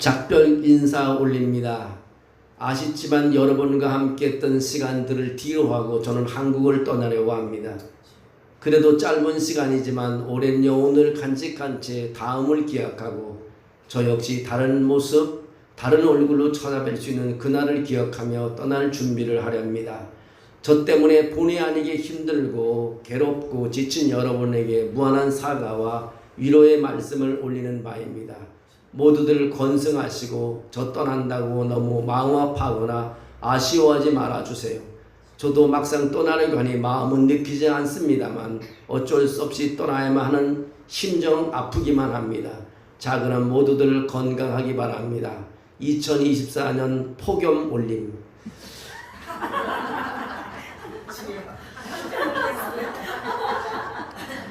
작별 인사 올립니다. 아쉽지만 여러분과 함께 했던 시간들을 뒤로하고 저는 한국을 떠나려고 합니다. 그래도 짧은 시간이지만 오랜 여운을 간직한 채 다음을 기약하고 저 역시 다른 모습, 다른 얼굴로 찾아뵐 수 있는 그날을 기억하며 떠날 준비를 하려 합니다. 저 때문에 본의 아니게 힘들고 괴롭고 지친 여러분에게 무한한 사과와 위로의 말씀을 올리는 바입니다. 모두들 건승하시고 저 떠난다고 너무 마음 아파하거나 아쉬워하지 말아주세요. 저도 막상 떠나려고 하니 마음은 느끼지 않습니다만 어쩔 수 없이 떠나야만 하는 심정 아프기만 합니다. 자, 그럼 모두들 건강하기 바랍니다. 2024년 폭염 올림.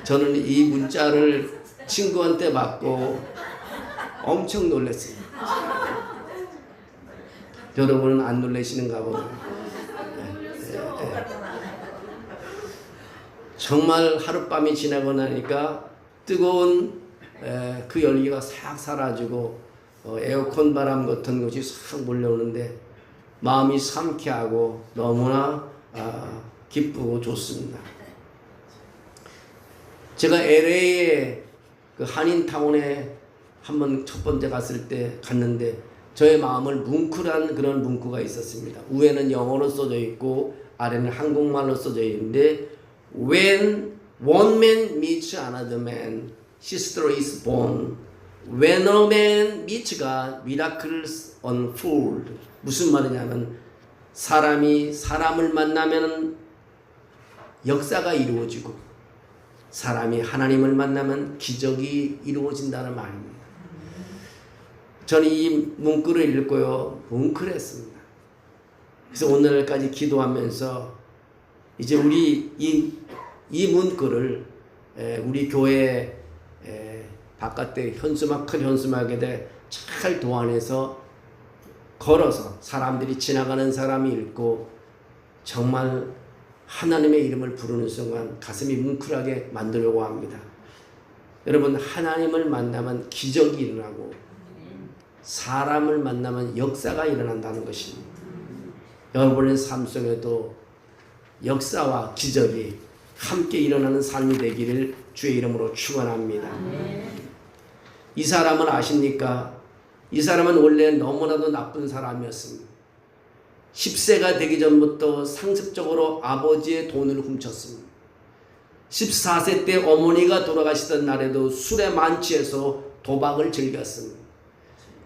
저는 이 문자를 친구한테 받고 엄청 놀랐습니다. 여러분은 안 놀라시는가 보다. 정말 하룻밤이 지나고 나니까 뜨거운 그 열기가 싹 사라지고 에어컨 바람 같은 것이 싹 몰려오는데 마음이 상쾌하고 너무나 기쁘고 좋습니다. 제가 LA에 그 한인타운에 한번 첫 번째 갔을 때 갔는데 저의 마음을 뭉클한 그런 문구가 있었습니다. 위에는 영어로 써져 있고 아래는 한국말로 써져 있는데 When one man meets another man, history is born. When a man meets God, miracles unfold. 무슨 말이냐면 사람이 사람을 만나면 역사가 이루어지고 사람이 하나님을 만나면 기적이 이루어진다는 말입니다. 저는 이 문구를 읽고요 뭉클했습니다. 그래서 오늘까지 기도하면서 이제 우리 이 문구를 우리 교회 바깥에 큰 현수막에 잘 도안해서 걸어서 사람들이 지나가는 사람이 읽고 정말 하나님의 이름을 부르는 순간 가슴이 뭉클하게 만들려고 합니다. 여러분, 하나님을 만나면 기적이 일어나고 사람을 만나면 역사가 일어난다는 것입니다. 여러분의 삶 속에도 역사와 기적이 함께 일어나는 삶이 되기를 주의 이름으로 축원합니다. 이 사람을 아십니까? 이 사람은 원래 너무나도 나쁜 사람이었습니다. 10세가 되기 전부터 상습적으로 아버지의 돈을 훔쳤습니다. 14세 때 어머니가 돌아가시던 날에도 술에 만취해서 도박을 즐겼습니다.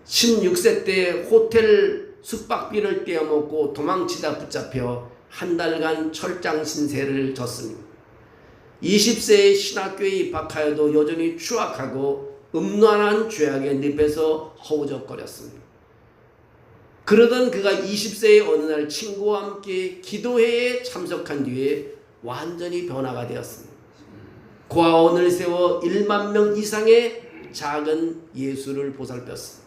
16세 때 호텔 숙박비를 떼어먹고 도망치다 붙잡혀 한 달간 철장 신세를 졌습니다. 20세에 신학교에 입학하여도 여전히 추악하고 음란한 죄악의 늪에서 허우적거렸습니다. 그러던 그가 20세의 어느 날 친구와 함께 기도회에 참석한 뒤에 완전히 변화가 되었습니다. 고아원을 세워 1만 명 이상의 작은 예수를 보살폈습니다.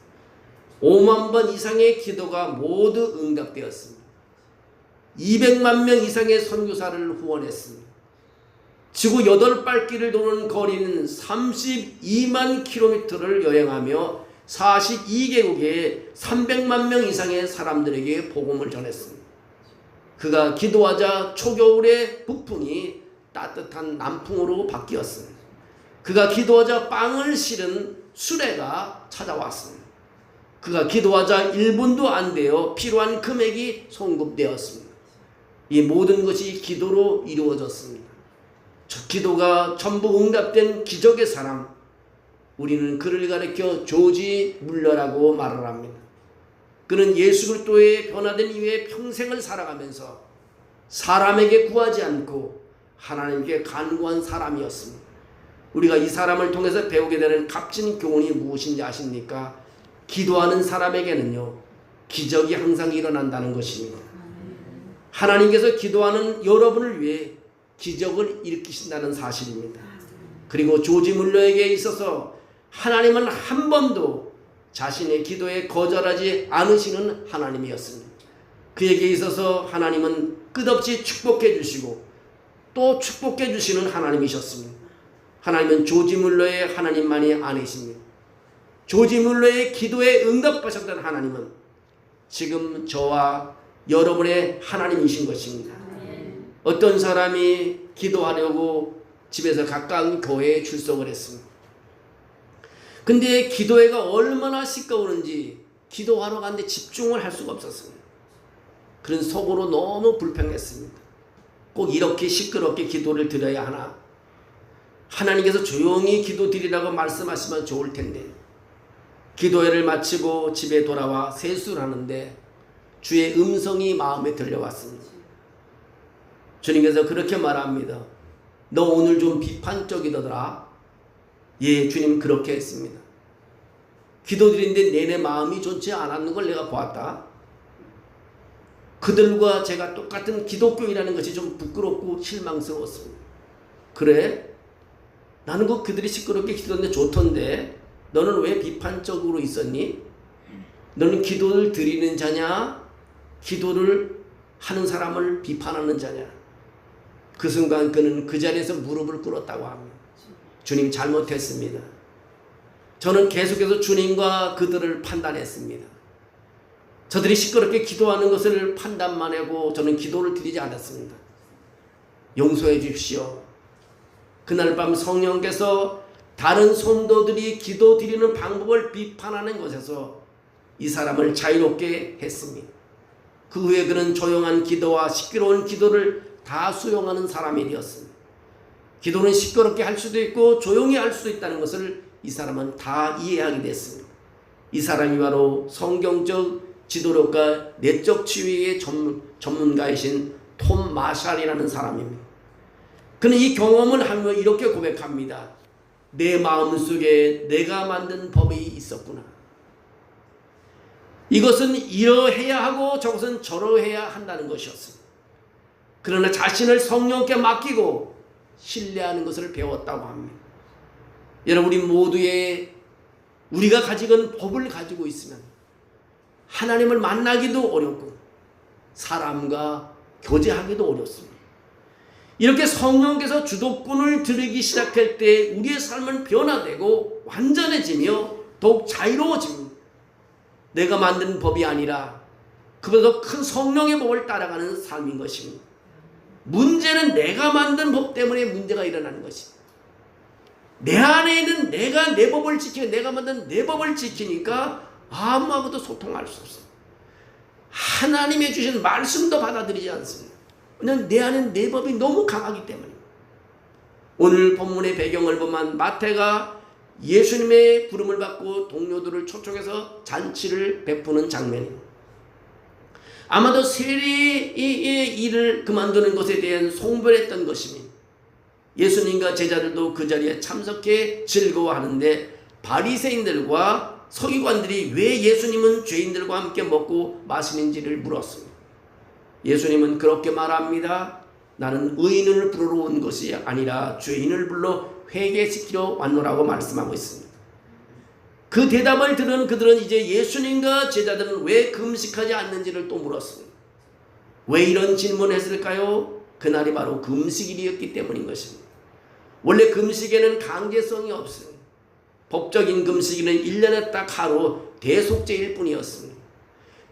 5만 번 이상의 기도가 모두 응답되었습니다. 200만 명 이상의 선교사를 후원했습니다. 지구 8바퀴를 도는 거리는 32만 킬로미터를 여행하며 42개국에 300만 명 이상의 사람들에게 복음을 전했습니다. 그가 기도하자 초겨울의 북풍이 따뜻한 남풍으로 바뀌었습니다. 그가 기도하자 빵을 실은 수레가 찾아왔습니다. 그가 기도하자 1분도 안 되어 필요한 금액이 송금되었습니다. 이 모든 것이 기도로 이루어졌습니다. 저 기도가 전부 응답된 기적의 사람, 우리는 그를 가리켜 조지 물러라고 말을 합니다. 그는 예수 그리스도의 변화된 이후에 평생을 살아가면서 사람에게 구하지 않고 하나님께 간구한 사람이었습니다. 우리가 이 사람을 통해서 배우게 되는 값진 교훈이 무엇인지 아십니까? 기도하는 사람에게는요 기적이 항상 일어난다는 것입니다. 하나님께서 기도하는 여러분을 위해 기적을 일으키신다는 사실입니다. 그리고 조지 물러에게 있어서 하나님은 한 번도 자신의 기도에 거절하지 않으시는 하나님이었습니다. 그에게 있어서 하나님은 끝없이 축복해 주시고 또 축복해 주시는 하나님이셨습니다. 하나님은 조지 물러의 하나님만이 아니십니다. 조지 뮬러의 기도에 응답하셨던 하나님은 지금 저와 여러분의 하나님이신 것입니다. 어떤 사람이 기도하려고 집에서 가까운 교회에 출석을 했습니다. 근데 기도회가 얼마나 시끄러운지 기도하러 갔는데 집중을 할 수가 없었습니다. 그런 속으로 너무 불평했습니다. 꼭 이렇게 시끄럽게 기도를 드려야 하나? 하나님께서 조용히 기도 드리라고 말씀하시면 좋을 텐데. 기도회를 마치고 집에 돌아와 세수를 하는데 주의 음성이 마음에 들려왔습니다. 주님께서 그렇게 말합니다. 너 오늘 좀 비판적이더라. 예, 주님 그렇게 했습니다. 기도드리는데 내내 마음이 좋지 않았는 걸 내가 보았다. 그들과 제가 똑같은 기독교인이라는 것이 좀 부끄럽고 실망스러웠습니다. 그래? 나는 그들이 시끄럽게 기도하는데 좋던데 너는 왜 비판적으로 있었니? 너는 기도를 드리는 자냐? 기도를 하는 사람을 비판하는 자냐? 그 순간 그는 그 자리에서 무릎을 꿇었다고 합니다. 주님 잘못했습니다. 저는 계속해서 주님과 그들을 판단했습니다. 저들이 시끄럽게 기도하는 것을 판단만 하고 저는 기도를 드리지 않았습니다. 용서해 주십시오. 그날 밤 성령께서 다른 성도들이 기도 드리는 방법을 비판하는 것에서 이 사람을 자유롭게 했습니다. 그 후에 그는 조용한 기도와 시끄러운 기도를 다 수용하는 사람이 되었습니다. 기도는 시끄럽게 할 수도 있고 조용히 할 수도 있다는 것을 이 사람은 다 이해하게 됐습니다. 이 사람이 바로 성경적 지도력과 내적 치유의 전문가이신 톰 마샬이라는 사람입니다. 그는 이 경험을 하며 이렇게 고백합니다. 내 마음속에 내가 만든 법이 있었구나. 이것은 이러해야 하고 저것은 저러해야 한다는 것이었습니다. 그러나 자신을 성령께 맡기고 신뢰하는 것을 배웠다고 합니다. 여러분, 우리 모두의 우리가 가지고 있는 법을 가지고 있으면 하나님을 만나기도 어렵고 사람과 교제하기도 어렵습니다. 이렇게 성령께서 주도권을 들이기 시작할 때 우리의 삶은 변화되고 완전해지며 더욱 자유로워집니다. 내가 만든 법이 아니라 그보다 큰 성령의 법을 따라가는 삶인 것입니다. 문제는 내가 만든 법 때문에 문제가 일어나는 것입니다. 내 안에 있는 내가 내 법을 지키고 내가 만든 내 법을 지키니까 아무하고도 소통할 수 없습니다. 하나님의 주신 말씀도 받아들이지 않습니다. 왜냐하면 내 안에 내 법이 너무 강하기 때문입니다. 오늘 본문의 배경을 보면 마태가 예수님의 부름을 받고 동료들을 초청해서 잔치를 베푸는 장면입니다. 아마도 세례의 일을 그만두는 것에 대한 송별했던 것입니다. 예수님과 제자들도 그 자리에 참석해 즐거워하는데 바리새인들과 서기관들이 왜 예수님은 죄인들과 함께 먹고 마시는지를 물었습니다. 예수님은 그렇게 말합니다. 나는 의인을 부르러 온 것이 아니라 죄인을 불러 회개시키러 왔노라고 말씀하고 있습니다. 그 대답을 들은 그들은 이제 예수님과 제자들은 왜 금식하지 않는지를 또 물었습니다. 왜 이런 질문을 했을까요? 그날이 바로 금식일이었기 때문인 것입니다. 원래 금식에는 강제성이 없습니다. 법적인 금식일은 1년에 딱 하루 대속죄일 뿐이었습니다.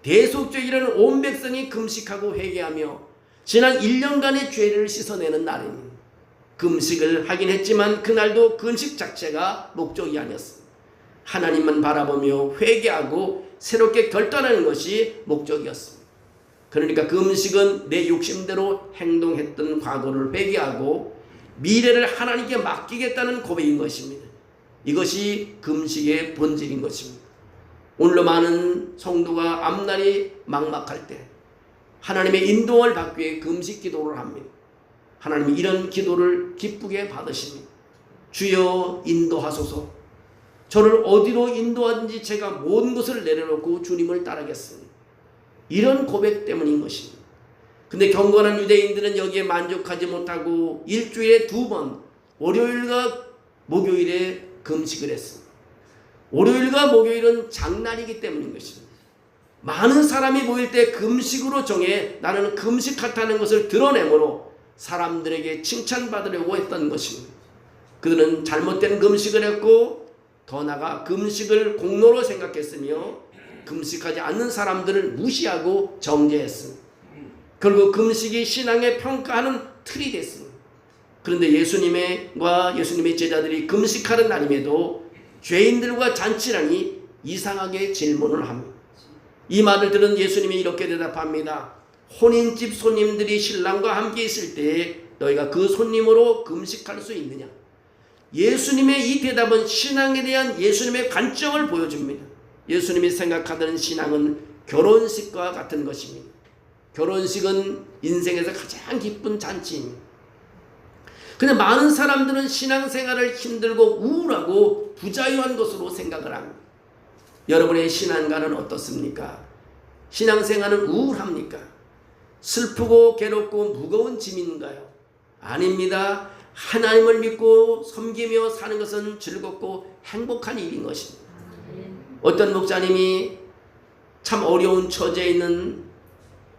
대속죄일은 온 백성이 금식하고 회개하며 지난 1년간의 죄를 씻어내는 날입니다. 금식을 하긴 했지만 그날도 금식 자체가 목적이 아니었습니다. 하나님만 바라보며 회개하고 새롭게 결단하는 것이 목적이었습니다. 그러니까 금식은 내 욕심대로 행동했던 과거를 회개하고 미래를 하나님께 맡기겠다는 고백인 것입니다. 이것이 금식의 본질인 것입니다. 오늘도 많은 성도가 앞날이 막막할 때 하나님의 인도를 받기 위해 금식 기도를 합니다. 하나님이 이런 기도를 기쁘게 받으십니다. 주여 인도하소서. 저를 어디로 인도하든지 제가 모든 것을 내려놓고 주님을 따르겠습니다. 이런 고백 때문인 것입니다. 근데 경건한 유대인들은 여기에 만족하지 못하고 일주일에 2번 월요일과 목요일에 금식을 했습니다. 월요일과 목요일은 장날이기 때문인 것입니다. 많은 사람이 모일 때 금식으로 정해 나는 금식하다는 것을 드러내므로 사람들에게 칭찬받으려고 했던 것입니다. 그들은 잘못된 금식을 했고 더 나아가 금식을 공로로 생각했으며 금식하지 않는 사람들을 무시하고 정죄했습니다. 그리고 금식이 신앙의 평가하는 틀이 됐습니다. 그런데 예수님의 제자들이 금식하는 날임에도 죄인들과 잔치라니 이상하게 질문을 합니다. 이 말을 들은 예수님이 이렇게 대답합니다. 혼인집 손님들이 신랑과 함께 있을 때에 너희가 그 손님으로 금식할 수 있느냐? 예수님의 이 대답은 신앙에 대한 예수님의 관점을 보여줍니다. 예수님이 생각하던 신앙은 결혼식과 같은 것입니다. 결혼식은 인생에서 가장 기쁜 잔치입니다. 근데 많은 사람들은 신앙생활을 힘들고 우울하고 부자유한 것으로 생각을 합니다. 여러분의 신앙과는 어떻습니까? 신앙생활은 우울합니까? 슬프고 괴롭고 무거운 짐인가요? 아닙니다. 하나님을 믿고 섬기며 사는 것은 즐겁고 행복한 일인 것입니다. 어떤 목사님이 참 어려운 처지에 있는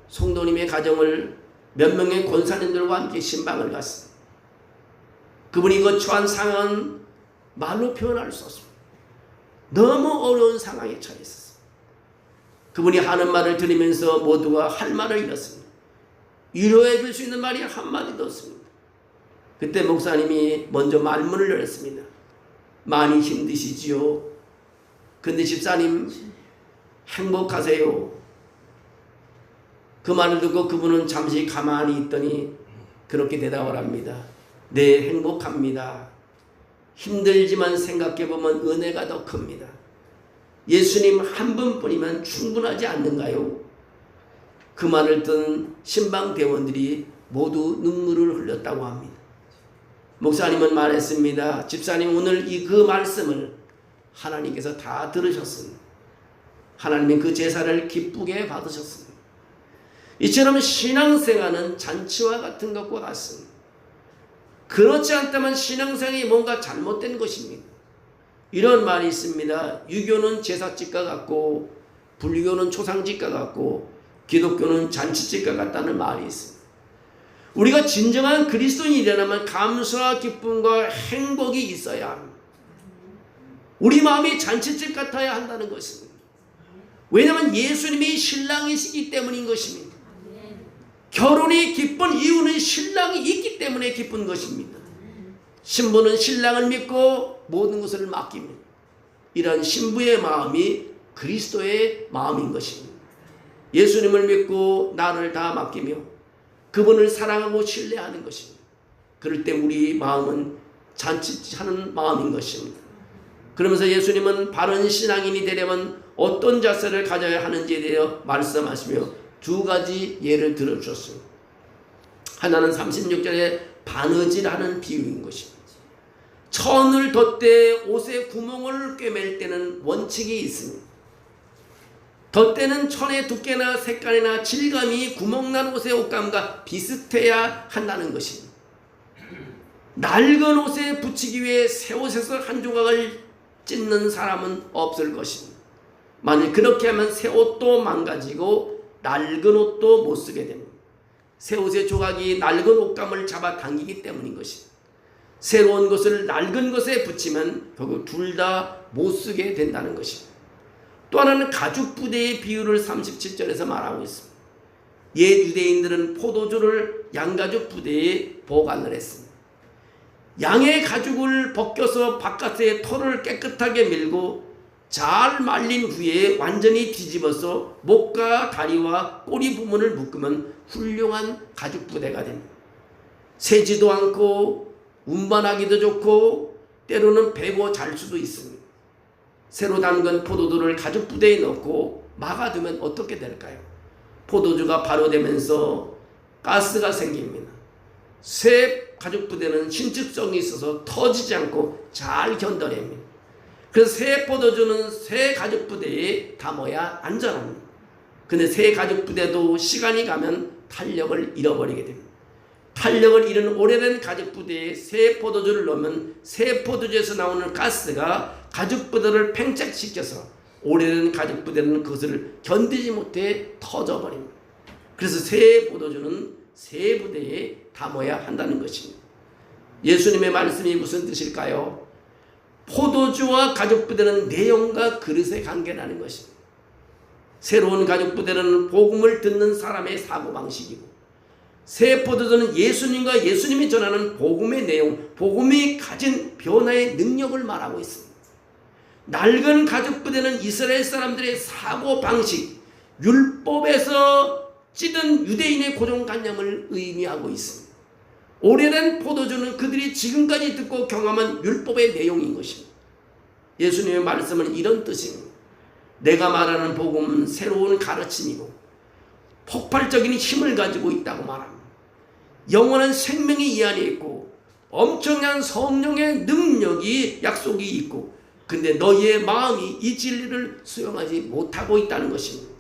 성도님의 가정을 몇 명의 권사님들과 함께 신방을 갔습니다. 그분이 처한 상황은 말로 표현할 수 없습니다. 너무 어려운 상황에 처해 있었어요. 그분이 하는 말을 들으면서 모두가 할 말을 잃었습니다. 위로해 줄 수 있는 말이 한마디도 없습니다. 그때 목사님이 먼저 말문을 열었습니다. 많이 힘드시지요? 근데 집사님 행복하세요? 그 말을 듣고 그분은 잠시 가만히 있더니 그렇게 대답을 합니다. 네, 행복합니다. 힘들지만 생각해보면 은혜가 더 큽니다. 예수님 한 분뿐이면 충분하지 않는가요? 그 말을 듣는 신방대원들이 모두 눈물을 흘렸다고 합니다. 목사님은 말했습니다. 집사님, 오늘 그 말씀을 하나님께서 다 들으셨습니다. 하나님이 그 제사를 기쁘게 받으셨습니다. 이처럼 신앙생활은 잔치와 같은 것과 같습니다. 그렇지 않다면 신앙생활이 뭔가 잘못된 것입니다. 이런 말이 있습니다. 유교는 제사집과 같고 불교는 초상집과 같고 기독교는 잔치집과 같다는 말이 있습니다. 우리가 진정한 그리스도인이라면 감사와 기쁨과 행복이 있어야 합니다. 우리 마음이 잔치집 같아야 한다는 것입니다. 왜냐하면 예수님이 신랑이시기 때문인 것입니다. 결혼이 기쁜 이유는 신랑이 있기 때문에 기쁜 것입니다. 신부는 신랑을 믿고 모든 것을 맡깁니다. 이런 신부의 마음이 그리스도의 마음인 것입니다. 예수님을 믿고 나를 다 맡기며 그분을 사랑하고 신뢰하는 것입니다. 그럴 때 우리 마음은 잔치하는 마음인 것입니다. 그러면서 예수님은 바른 신앙인이 되려면 어떤 자세를 가져야 하는지에 대해 말씀하시며 두 가지 예를 들어주셨습니다. 하나는 36절에 바느질하는 비유인 것입니다. 천을 덧대 옷에 구멍을 꿰맬 때는 원칙이 있습니다. 덧대는 천의 두께나 색깔이나 질감이 구멍난 옷의 옷감과 비슷해야 한다는 것입니다. 낡은 옷에 붙이기 위해 새 옷에서 한 조각을 찢는 사람은 없을 것입니다. 만일 그렇게 하면 새 옷도 망가지고 낡은 옷도 못 쓰게 됩니다. 새 옷의 조각이 낡은 옷감을 잡아 당기기 때문인 것입니다. 새로운 것을 낡은 것에 붙이면 결국 둘 다 못 쓰게 된다는 것입니다. 또 하나는 가죽 부대의 비유를 37절에서 말하고 있습니다. 옛 유대인들은 포도주를 양가죽 부대에 보관을 했습니다. 양의 가죽을 벗겨서 바깥의 털을 깨끗하게 밀고 잘 말린 후에 완전히 뒤집어서 목과 다리와 꼬리 부분을 묶으면 훌륭한 가죽 부대가 됩니다. 새지도 않고 운반하기도 좋고 때로는 베고 잘 수도 있습니다. 새로 담근 포도주를 가죽 부대에 넣고 막아두면 어떻게 될까요? 포도주가 발효되면서 가스가 생깁니다. 새 가죽 부대는 신축성이 있어서 터지지 않고 잘 견뎌냅니다. 그래서 새 포도주는 새 가죽 부대에 담아야 안전합니다. 근데 새 가죽 부대도 시간이 가면 탄력을 잃어버리게 됩니다. 탄력을 잃은 오래된 가죽 부대에 새 포도주를 넣으면 새 포도주에서 나오는 가스가 가죽 부대를 팽창시켜서 오래된 가죽 부대는 그것을 견디지 못해 터져버립니다. 그래서 새 포도주는 새 부대에 담아야 한다는 것입니다. 예수님의 말씀이 무슨 뜻일까요? 포도주와 가죽 부대는 내용과 그릇의 관계라는 것입니다. 새로운 가죽 부대는 복음을 듣는 사람의 사고방식이고, 새 포도주는 예수님과 예수님이 전하는 복음의 내용, 복음이 가진 변화의 능력을 말하고 있습니다. 낡은 가죽 부대는 이스라엘 사람들의 사고방식, 율법에서 찌든 유대인의 고정관념을 의미하고 있습니다. 오래된 포도주는 그들이 지금까지 듣고 경험한 율법의 내용인 것입니다. 예수님의 말씀은 이런 뜻입니다. 내가 말하는 복음은 새로운 가르침이고 폭발적인 힘을 가지고 있다고 말합니다. 영원한 생명이 이 안에 있고 엄청난 성령의 능력이 약속이 있고, 근데 너희의 마음이 이 진리를 수용하지 못하고 있다는 것입니다.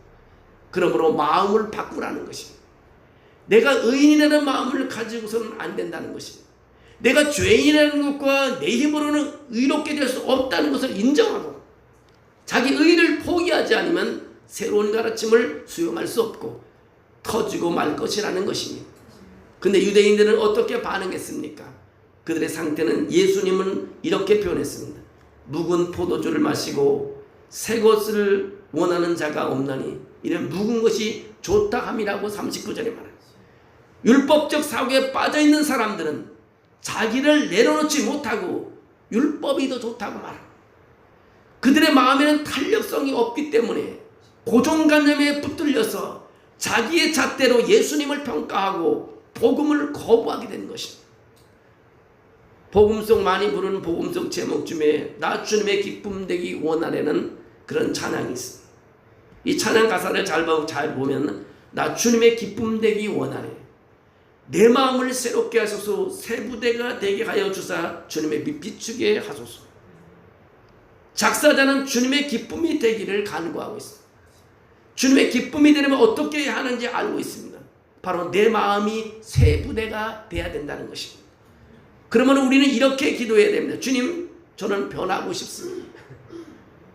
그러므로 마음을 바꾸라는 것입니다. 내가 의인이라는 마음을 가지고서는 안 된다는 것입니다. 내가 죄인이라는 것과 내 힘으로는 의롭게 될 수 없다는 것을 인정하고 자기 의를 포기하지 않으면 새로운 가르침을 수용할 수 없고 터지고 말 것이라는 것입니다. 근데 유대인들은 어떻게 반응했습니까? 그들의 상태는 예수님은 이렇게 표현했습니다. 묵은 포도주를 마시고 새 것을 원하는 자가 없나니 이는 묵은 것이 좋다 함이라고 39절에 말합니다. 율법적 사고에 빠져있는 사람들은 자기를 내려놓지 못하고 율법이 더 좋다고 말합니다. 그들의 마음에는 탄력성이 없기 때문에 고정관념에 붙들려서 자기의 잣대로 예수님을 평가하고 복음을 거부하게 된 것입니다. 복음송 많이 부르는 복음송 제목 중에 나 주님의 기쁨 되기 원하려는 그런 찬양이 있습니다. 이 찬양 가사를 잘 보면 나 주님의 기쁨 되기 원하네. 내 마음을 새롭게 하소서. 새 부대가 되게 하여 주사 주님의 빛 비추게 하소서. 작사자는 주님의 기쁨이 되기를 간구하고 있습니다. 주님의 기쁨이 되려면 어떻게 하는지 알고 있습니다. 바로 내 마음이 새 부대가 돼야 된다는 것입니다. 그러면 우리는 이렇게 기도해야 됩니다. 주님, 저는 변하고 싶습니다.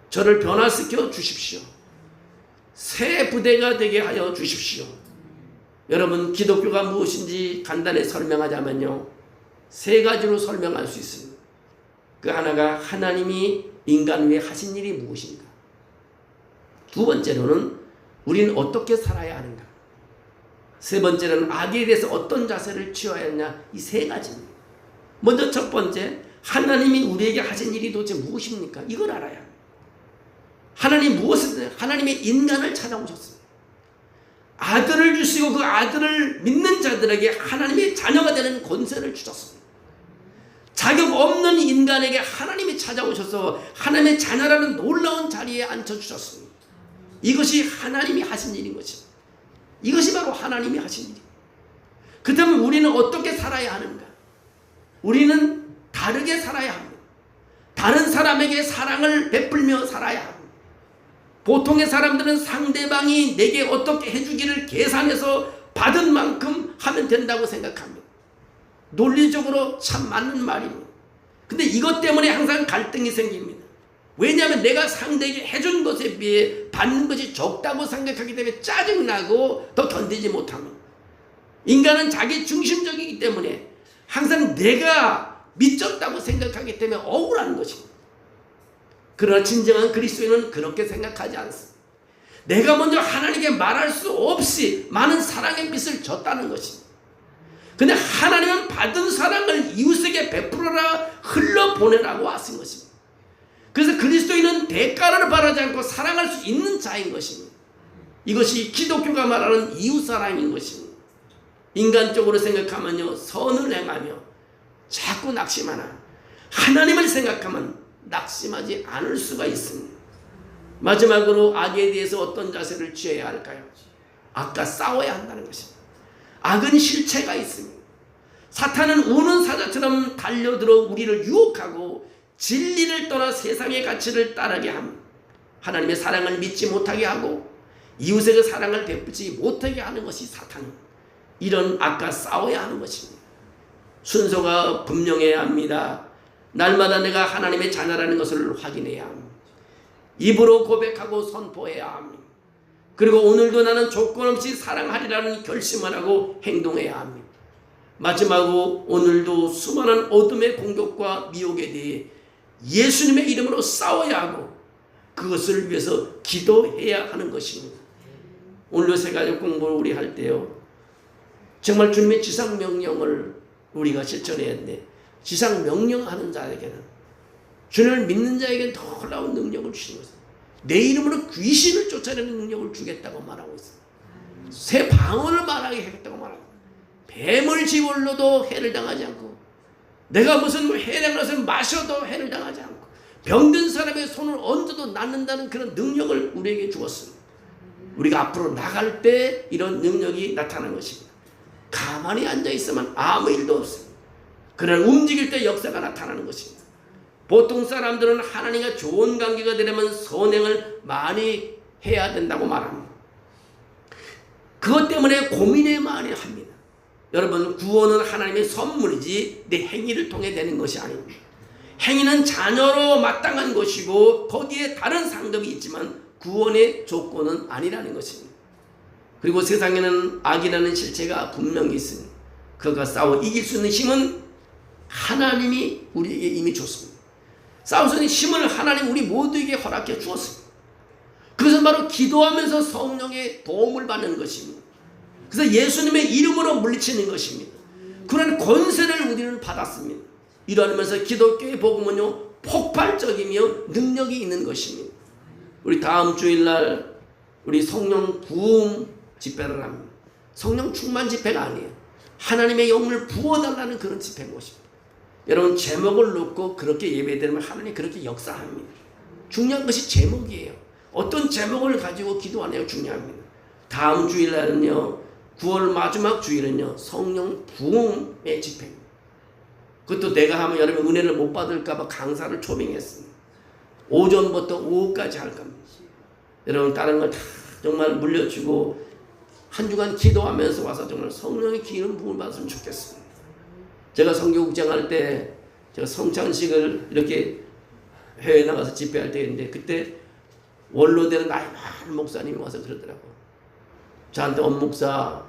저를 변화시켜 주십시오. 새 부대가 되게 하여 주십시오. 여러분, 기독교가 무엇인지 간단히 설명하자면요, 세 가지로 설명할 수 있습니다. 그 하나가 하나님이 인간 위에 하신 일이 무엇인가. 두 번째로는 우리는 어떻게 살아야 하는가. 세 번째는 악에 대해서 어떤 자세를 취해야 하느냐. 이 세 가지입니다. 먼저 첫 번째, 하나님이 우리에게 하신 일이 도대체 무엇입니까? 이걸 알아야 합니다. 하나님의 인간을 찾아오셨습니다. 아들을 주시고 그 아들을 믿는 자들에게 하나님의 자녀가 되는 권세를 주셨습니다. 자격 없는 인간에게 하나님이 찾아오셔서 하나님의 자녀라는 놀라운 자리에 앉혀주셨습니다. 이것이 하나님이 하신 일인 것입니다. 이것이 바로 하나님이 하신 일입니다. 그렇다면 우리는 어떻게 살아야 하는가? 우리는 다르게 살아야 합니다. 다른 사람에게 사랑을 베풀며 살아야 합니다. 보통의 사람들은 상대방이 내게 어떻게 해주기를 계산해서 받은 만큼 하면 된다고 생각합니다. 논리적으로 참 맞는 말입니다. 근데 이것 때문에 항상 갈등이 생깁니다. 왜냐하면 내가 상대에게 해준 것에 비해 받는 것이 적다고 생각하기 때문에 짜증나고 더 견디지 못합니다. 인간은 자기 중심적이기 때문에 항상 내가 미쳤다고 생각하기 때문에 억울한 것입니다. 그러나 진정한 그리스도인은 그렇게 생각하지 않습니다. 내가 먼저 하나님께 말할 수 없이 많은 사랑의 빛을 줬다는 것입니다. 근데 하나님은 받은 사랑을 이웃에게 베풀어라, 흘러보내라고 하신 것입니다. 그래서 그리스도인은 대가를 바라지 않고 사랑할 수 있는 자인 것입니다. 이것이 기독교가 말하는 이웃사랑인 것입니다. 인간적으로 생각하면요, 선을 행하며 자꾸 낙심하나 하나님을 생각하면 낙심하지 않을 수가 있습니다. 마지막으로 악에 대해서 어떤 자세를 취해야 할까요? 악과 싸워야 한다는 것입니다. 악은 실체가 있습니다. 사탄은 우는 사자처럼 달려들어 우리를 유혹하고 진리를 떠나 세상의 가치를 따르게 합니다. 하나님의 사랑을 믿지 못하게 하고 이웃에게 사랑을 베풀지 못하게 하는 것이 사탄입니다. 이런 악과 싸워야 하는 것입니다. 순서가 분명해야 합니다. 날마다 내가 하나님의 자녀라는 것을 확인해야 합니다. 입으로 고백하고 선포해야 합니다. 그리고 오늘도 나는 조건 없이 사랑하리라는 결심을 하고 행동해야 합니다. 마지막으로 오늘도 수많은 어둠의 공격과 미혹에 대해 예수님의 이름으로 싸워야 하고 그것을 위해서 기도해야 하는 것입니다. 오늘도 세가족 공부를 우리 할 때요, 정말 주님의 지상명령을 우리가 실천해야 하는데, 지상명령하는 자에게는, 주님을 믿는 자에게는 놀라운 능력을 주시는 것입니다. 내 이름으로 귀신을 쫓아내는 능력을 주겠다고 말하고 있습니다. 새 방언을 말하게 하겠다고 말합니다. 뱀을 지불러도 해를 당하지 않고, 내가 무슨 해를 당해서 마셔도 해를 당하지 않고, 병든 사람의 손을 얹어도 낫는다는 그런 능력을 우리에게 주었습니다. 우리가 앞으로 나갈 때 이런 능력이 나타나는 것입니다. 가만히 앉아있으면 아무 일도 없습니다. 그러나 움직일 때 역사가 나타나는 것입니다. 보통 사람들은 하나님과 좋은 관계가 되려면 선행을 많이 해야 된다고 말합니다. 그것 때문에 고민을 많이 합니다. 여러분, 구원은 하나님의 선물이지 내 행위를 통해 되는 것이 아닙니다. 행위는 자녀로 마땅한 것이고 거기에 다른 상급이 있지만 구원의 조건은 아니라는 것입니다. 그리고 세상에는 악이라는 실체가 분명히 있습니다. 그가 싸워 이길 수 있는 힘은 하나님이 우리에게 이미 줬습니다. 싸울 수 있는 힘을 하나님 우리 모두에게 허락해 주었습니다. 그것은 바로 기도하면서 성령의 도움을 받는 것입니다. 그래서 예수님의 이름으로 물리치는 것입니다. 그런 권세를 우리는 받았습니다. 이러면서 기독교의 복음은요, 폭발적이며 능력이 있는 것입니다. 우리 다음 주일날 우리 성령 부음 집회를 합니다. 성령 충만 집회가 아니에요. 하나님의 영을 부어달라는 그런 집회인 것입니다. 여러분, 제목을 놓고 그렇게 예배드리면 하나님이 그렇게 역사합니다. 중요한 것이 제목이에요. 어떤 제목을 가지고 기도하냐가 중요합니다. 다음 주일날은요, 9월 마지막 주일은요, 성령 부음의 집회입니다. 그것도 내가 하면 여러분 은혜를 못 받을까봐 강사를 초빙했습니다. 오전부터 오후까지 할 겁니다. 여러분, 다른 걸 다 정말 물려주고 한 주간 기도하면서 와서 정말 성령의 기름 부음을 받았으면 좋겠습니다. 제가 선교국장할 때 제가 성찬식을 이렇게 해외에 나가서 집회할 때인데, 그때 원로되는 나이 많은 목사님이 와서 그러더라고요. 저한테, 엄목사,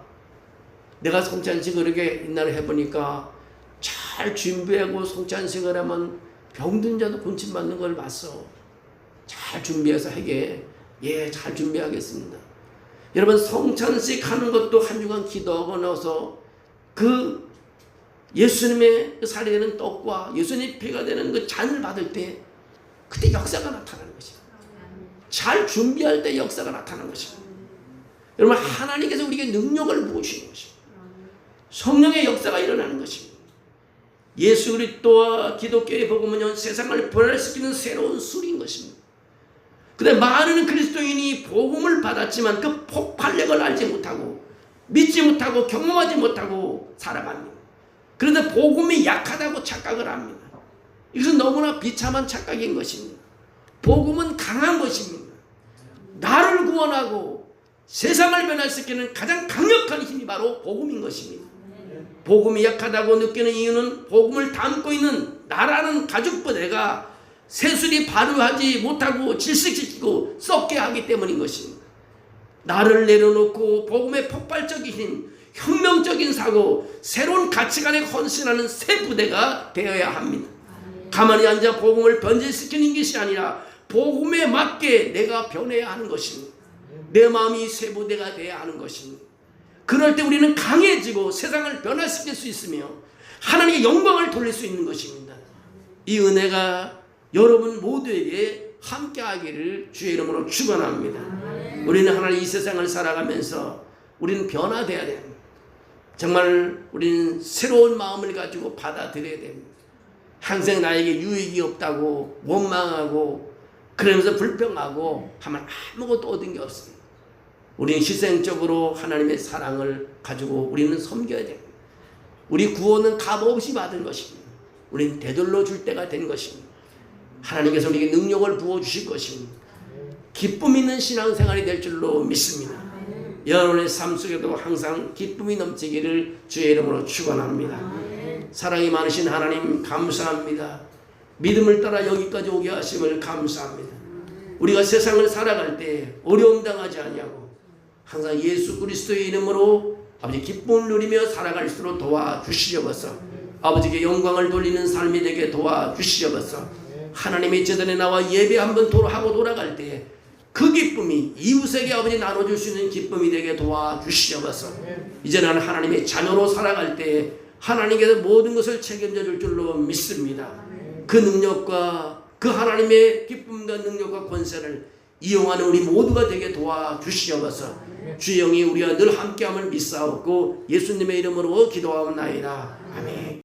내가 성찬식을 이렇게 옛날에 해보니까 잘 준비하고 성찬식을 하면 병든 자도 고침받는 걸 봤어. 잘 준비해서 하게. 예, 잘 준비하겠습니다. 여러분, 성찬식 하는 것도 한 주간 기도하고 나서 그 예수님의 살이 되는 떡과 예수님의 피가 되는 그 잔을 받을 때 그때 역사가 나타나는 것입니다. 잘 준비할 때 역사가 나타나는 것입니다. 여러분, 하나님께서 우리에게 능력을 부으시는 것입니다. 성령의 역사가 일어나는 것입니다. 예수 그리스도와 기독교의 복음은 세상을 변화시키는 새로운 술인 것입니다. 그런데 많은 그리스도인이 복음을 받았지만 그 폭발력을 알지 못하고 믿지 못하고 경험하지 못하고 살아갑니다. 그런데 복음이 약하다고 착각을 합니다. 이것은 너무나 비참한 착각인 것입니다. 복음은 강한 것입니다. 나를 구원하고 세상을 변화시키는 가장 강력한 힘이 바로 복음인 것입니다. 복음이 약하다고 느끼는 이유는 복음을 담고 있는 나라는 가죽부대가 세술이 발효하지 못하고 질식시키고 썩게 하기 때문인 것입니다. 나를 내려놓고 복음의 폭발적인 힘, 혁명적인 사고, 새로운 가치관에 헌신하는 새 부대가 되어야 합니다. 가만히 앉아 복음을 변질시키는 것이 아니라 복음에 맞게 내가 변해야 하는 것입니다. 내 마음이 새 부대가 되어야 하는 것입니다. 그럴 때 우리는 강해지고 세상을 변화시킬 수 있으며 하나님의 영광을 돌릴 수 있는 것입니다. 이 은혜가 여러분 모두에게 함께하기를 주의 이름으로 축원합니다. 우리는 하나님 이 세상을 살아가면서 우리는 변화되어야 됩니다. 정말 우리는 새로운 마음을 가지고 받아들여야 됩니다. 항상 나에게 유익이 없다고 원망하고 그러면서 불평하고 하면 아무것도 얻은 게 없습니다. 우리는 희생적으로 하나님의 사랑을 가지고 우리는 섬겨야 됩니다. 우리 구원은 값없이 받은 것입니다. 우리는 되돌려 줄 때가 된 것입니다. 하나님께서 우리에게 능력을 부어주실 것입니다. 기쁨 있는 신앙생활이 될 줄로 믿습니다. 여러분의 삶 속에도 항상 기쁨이 넘치기를 주의 이름으로 축원합니다. 사랑이 많으신 하나님 감사합니다. 믿음을 따라 여기까지 오게 하심을 감사합니다. 우리가 세상을 살아갈 때 어려움 당하지 아니하고 항상 예수 그리스도의 이름으로 아버지 기쁨을 누리며 살아갈수록 도와주시옵소서. 아버지께 영광을 돌리는 삶이 되게 도와주시옵소서. 하나님의 제단에 나와 예배 한번 하고 돌아갈 때에 그 기쁨이 이웃에게 아버지 나눠줄 수 있는 기쁨이 되게 도와주시옵소서. 이제는 하나님의 자녀로 살아갈 때에 하나님께서 모든 것을 책임져 줄 줄로 믿습니다. 그 능력과 그 하나님의 기쁨과 능력과 권세를 이용하는 우리 모두가 되게 도와주시옵소서. 주의 영이 우리와 늘 함께함을 믿사옵고 예수님의 이름으로 기도하옵나이다. 아멘.